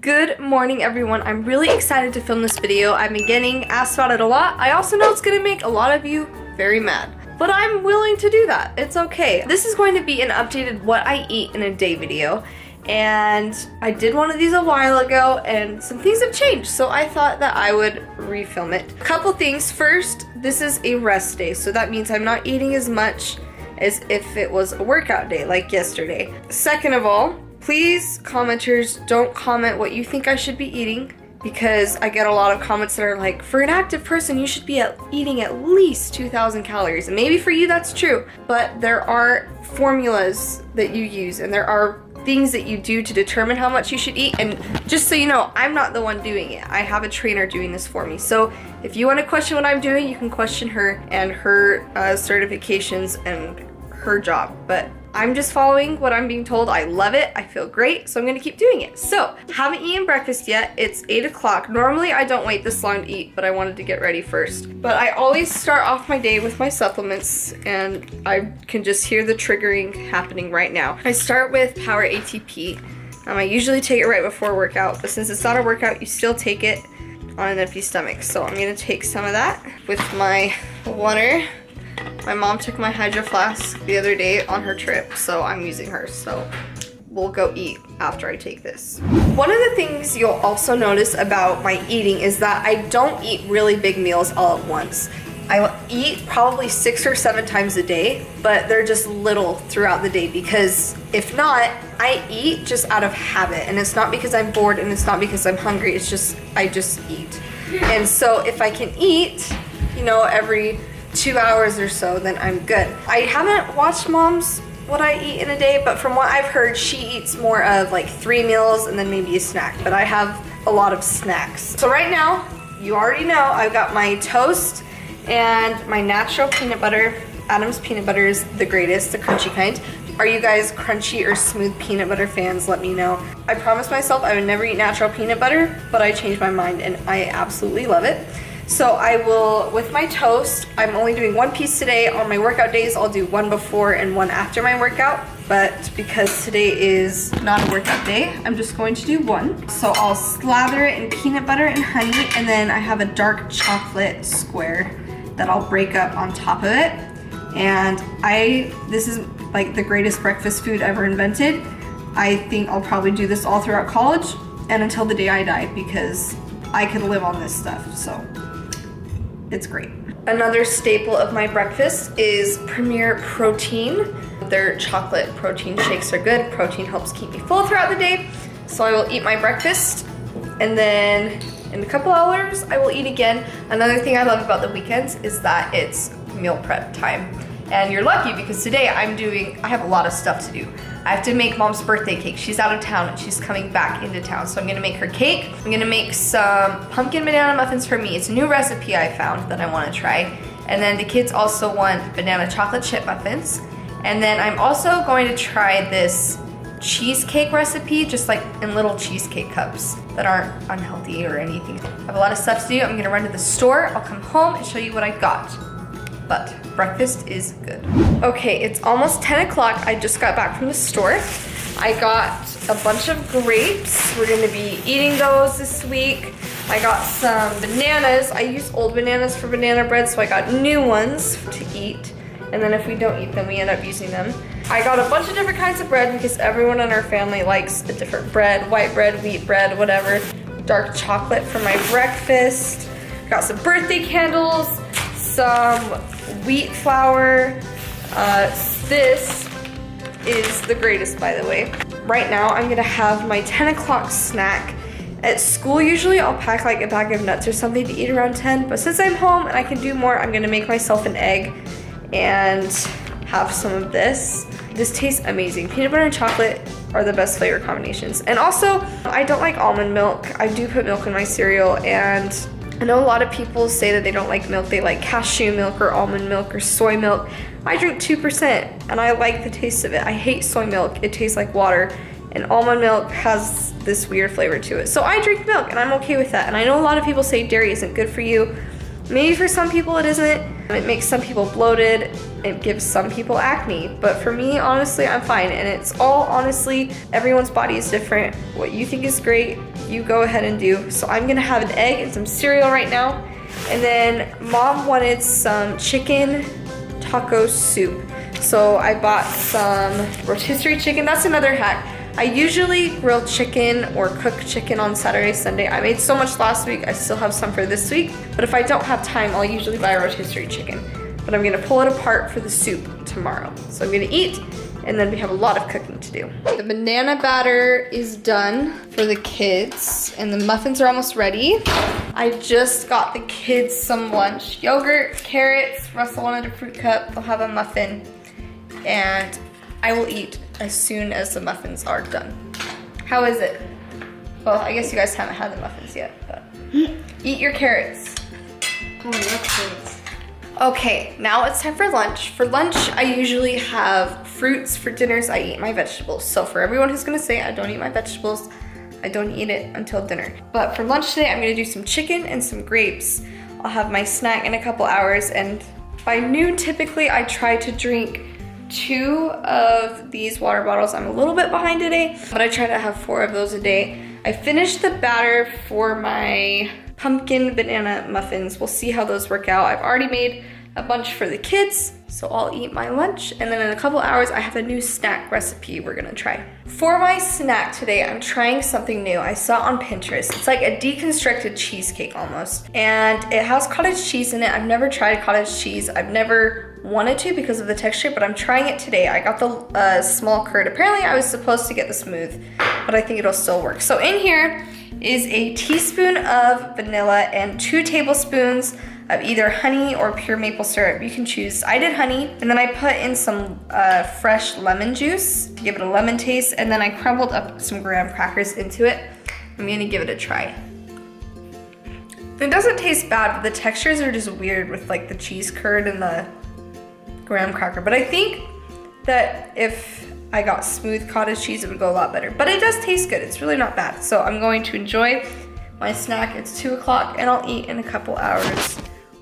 Good morning, everyone. I'm really excited to film this video. I've been getting asked about it a lot. I also know it's gonna make a lot of you very mad, but I'm willing to do that. It's okay. This is going to be an updated what I eat in a day video, and I did one of these a while ago and some things have changed, so I thought that I would refilm it. A couple things. First, this is a rest day, so that means I'm not eating as much as if it was a workout day like yesterday. Second of all, please, commenters, don't comment what you think I should be eating, because I get a lot of comments that are like, for an active person, you should be eating at least 2,000 calories. And maybe for you that's true, but there are formulas that you use and there are things that you do to determine how much you should eat. And just so you know, I'm not the one doing it. I have a trainer doing this for me. So if you want to question what I'm doing, you can question her and her certifications and her job. But I'm just following what I'm being told. I love it. I feel great, so I'm gonna keep doing it. So, haven't eaten breakfast yet. It's 8 o'clock. Normally I don't wait this long to eat, but I wanted to get ready first. But I always start off my day with my supplements, and I can just hear the triggering happening right now. I start with Power ATP. I usually take it right before workout, but since it's not a workout, you still take it on an empty stomach. So I'm gonna take some of that with my water. My mom took my Hydro Flask the other day on her trip, so I'm using hers. So we'll go eat after I take this. One of the things you'll also notice about my eating is that I don't eat really big meals all at once. I eat probably 6 or 7 times a day, but they're just little throughout the day, because if not, I eat just out of habit. And it's not because I'm bored and it's not because I'm hungry, it's just, I just eat. And so if I can eat, you know, every 2 hours or so, then I'm good. I haven't watched Mom's what I eat in a day, but from what I've heard, she eats more of like 3 meals and then maybe a snack, but I have a lot of snacks. So right now, you already know, I've got my toast and my natural peanut butter. Adam's peanut butter is the greatest, the crunchy kind. Are you guys crunchy or smooth peanut butter fans? Let me know. I promised myself I would never eat natural peanut butter, but I changed my mind and I absolutely love it. So I will, with my toast, I'm only doing 1 piece today. On my workout days, I'll do 1 before and 1 after my workout. But because today is not a workout day, I'm just going to do 1. So I'll slather it in peanut butter and honey, and then I have a dark chocolate square that I'll break up on top of it. And this is like the greatest breakfast food ever invented. I think I'll probably do this all throughout college and until the day I die, because I could live on this stuff, so it's great. Another staple of my breakfast is Premier Protein. Their chocolate protein shakes are good. Protein helps keep me full throughout the day. So I will eat my breakfast, and then in a couple hours, I will eat again. Another thing I love about the weekends is that it's meal prep time. And you're lucky, because today I have a lot of stuff to do. I have to make Mom's birthday cake. She's out of town and she's coming back into town. So I'm gonna make her cake. I'm gonna make some pumpkin banana muffins for me. It's a new recipe I found that I wanna try. And then the kids also want banana chocolate chip muffins. And then I'm also going to try this cheesecake recipe, just like in little cheesecake cups that aren't unhealthy or anything. I have a lot of stuff to do. I'm gonna run to the store. I'll come home and show you what I got. But breakfast is good. Okay, it's almost 10 o'clock. I just got back from the store. I got a bunch of grapes. We're gonna be eating those this week. I got some bananas. I use old bananas for banana bread, so I got new ones to eat. And then if we don't eat them, we end up using them. I got a bunch of different kinds of bread because everyone in our family likes a different bread, white bread, wheat bread, whatever. Dark chocolate for my breakfast. Got some birthday candles, some wheat flour. This is the greatest, by the way. Right now, I'm gonna have my 10 o'clock snack. At school, usually I'll pack like a bag of nuts or something to eat around 10, but since I'm home and I can do more, I'm gonna make myself an egg and have some of this. This tastes amazing. Peanut butter and chocolate are the best flavor combinations. And also, I don't like almond milk. I do put milk in my cereal, and I know a lot of people say that they don't like milk. They like cashew milk or almond milk or soy milk. I drink 2% and I like the taste of it. I hate soy milk. It tastes like water. And almond milk has this weird flavor to it. So I drink milk and I'm okay with that. And I know a lot of people say dairy isn't good for you. Maybe for some people it isn't, It makes some people bloated, it gives some people acne, but for me, honestly, I'm fine. And it's all, honestly, everyone's body is different. What you think is great, you go ahead and do. So I'm gonna have an egg and some cereal right now. And then Mom wanted some chicken taco soup. So I bought some rotisserie chicken. That's another hack. I usually grill chicken or cook chicken on Saturday, Sunday. I made so much last week, I still have some for this week. But if I don't have time, I'll usually buy a rotisserie chicken. But I'm gonna pull it apart for the soup tomorrow. So I'm gonna eat, and then we have a lot of cooking to do. The banana batter is done for the kids, and the muffins are almost ready. I just got the kids some lunch. Yogurt, carrots, Russell wanted a fruit cup, they'll have a muffin, and I will eat as soon as the muffins are done. How is it? Well, I guess you guys haven't had the muffins yet, but eat your carrots. Oh, that's Okay, now it's time for lunch. For lunch, I usually have fruits. For dinners, I eat my vegetables. So for everyone who's gonna say I don't eat my vegetables, I don't eat it until dinner. But for lunch today, I'm gonna do some chicken and some grapes. I'll have my snack in a couple hours, and by noon, typically, I try to drink 2 of these water bottles. I'm a little bit behind today, but I try to have 4 of those a day. I finished the batter for my pumpkin banana muffins. We'll see how those work out. I've already made a bunch for the kids, so I'll eat my lunch, and then in a couple hours I have a new snack recipe we're gonna try. For my snack today, I'm trying something new. I saw it on Pinterest. It's like a deconstructed cheesecake almost, and it has cottage cheese in it. I've never tried cottage cheese. I've never wanted to because of the texture, but I'm trying it today. I got the small curd. Apparently I was supposed to get the smooth, but I think it'll still work. So in here is a teaspoon of vanilla and 2 tablespoons of either honey or pure maple syrup. You can choose. I did honey, and then I put in some fresh lemon juice to give it a lemon taste, and then I crumbled up some graham crackers into it. I'm gonna give it a try. It doesn't taste bad, but the textures are just weird with like the cheese curd and the graham cracker. But I think that if I got smooth cottage cheese, it would go a lot better. But it does taste good. It's really not bad. So I'm going to enjoy my snack. It's 2 o'clock, and I'll eat in a couple hours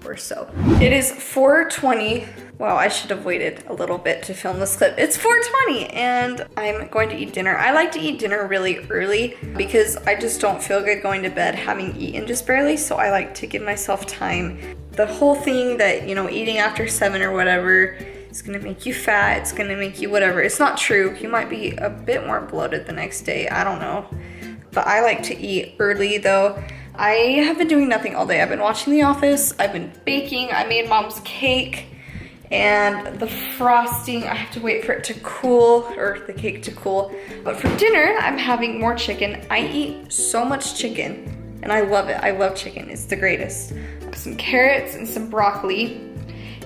or so. It is 4:20. Wow, I should have waited a little bit to film this clip. It's 4:20, and I'm going to eat dinner. I like to eat dinner really early because I just don't feel good going to bed having eaten just barely, so I like to give myself time. The whole thing that, you know, eating after 7 or whatever, it's gonna make you fat, it's gonna make you whatever. It's not true. You might be a bit more bloated the next day, I don't know. But I like to eat early though. I have been doing nothing all day. I've been watching The Office, I've been baking, I made Mom's cake, and the frosting, I have to wait for it to cool, or the cake to cool. But for dinner, I'm having more chicken. I eat so much chicken, and I love it. I love chicken, it's the greatest. Some carrots and some broccoli.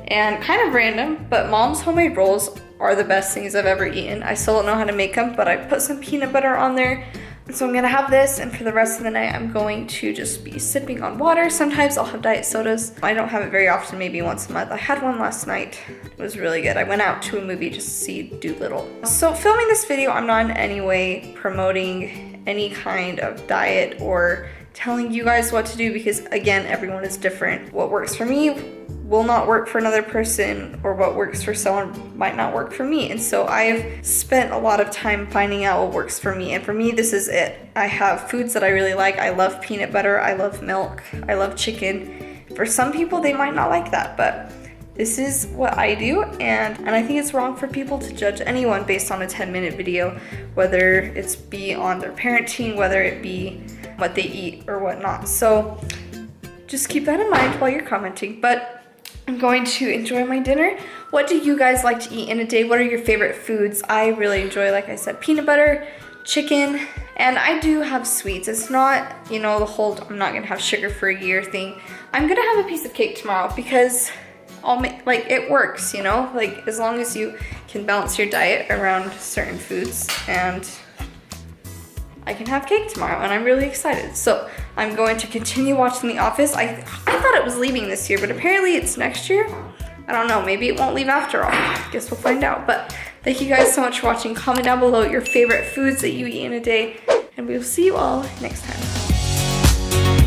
And kind of random, but Mom's homemade rolls are the best things I've ever eaten. I still don't know how to make them, but I put some peanut butter on there. And so I'm gonna have this, and for the rest of the night, I'm going to just be sipping on water. Sometimes I'll have diet sodas. I don't have it very often, maybe once a month. I had one last night. It was really good. I went out to a movie just to see Doolittle. So filming this video, I'm not in any way promoting any kind of diet or telling you guys what to do, because again, everyone is different. What works for me will not work for another person, or what works for someone might not work for me. And so I've spent a lot of time finding out what works for me, and for me, this is it. I have foods that I really like. I love peanut butter, I love milk, I love chicken. For some people, they might not like that, but this is what I do, and I think it's wrong for people to judge anyone based on a 10-minute video, whether it's be on their parenting, whether it be what they eat or whatnot. So just keep that in mind while you're commenting. But I'm going to enjoy my dinner. What do you guys like to eat in a day? What are your favorite foods? I really enjoy, like I said, peanut butter, chicken, and I do have sweets. It's not, you know, the whole I'm not gonna have sugar for a year thing. I'm gonna have a piece of cake tomorrow because I'll make, like, it works, you know? Like, as long as you can balance your diet around certain foods, and I can have cake tomorrow, and I'm really excited. So I'm going to continue watching The Office. I thought it was leaving this year, but apparently it's next year. I don't know, maybe it won't leave after all. Guess we'll find out. But thank you guys so much for watching. Comment down below your favorite foods that you eat in a day, and we will see you all next time.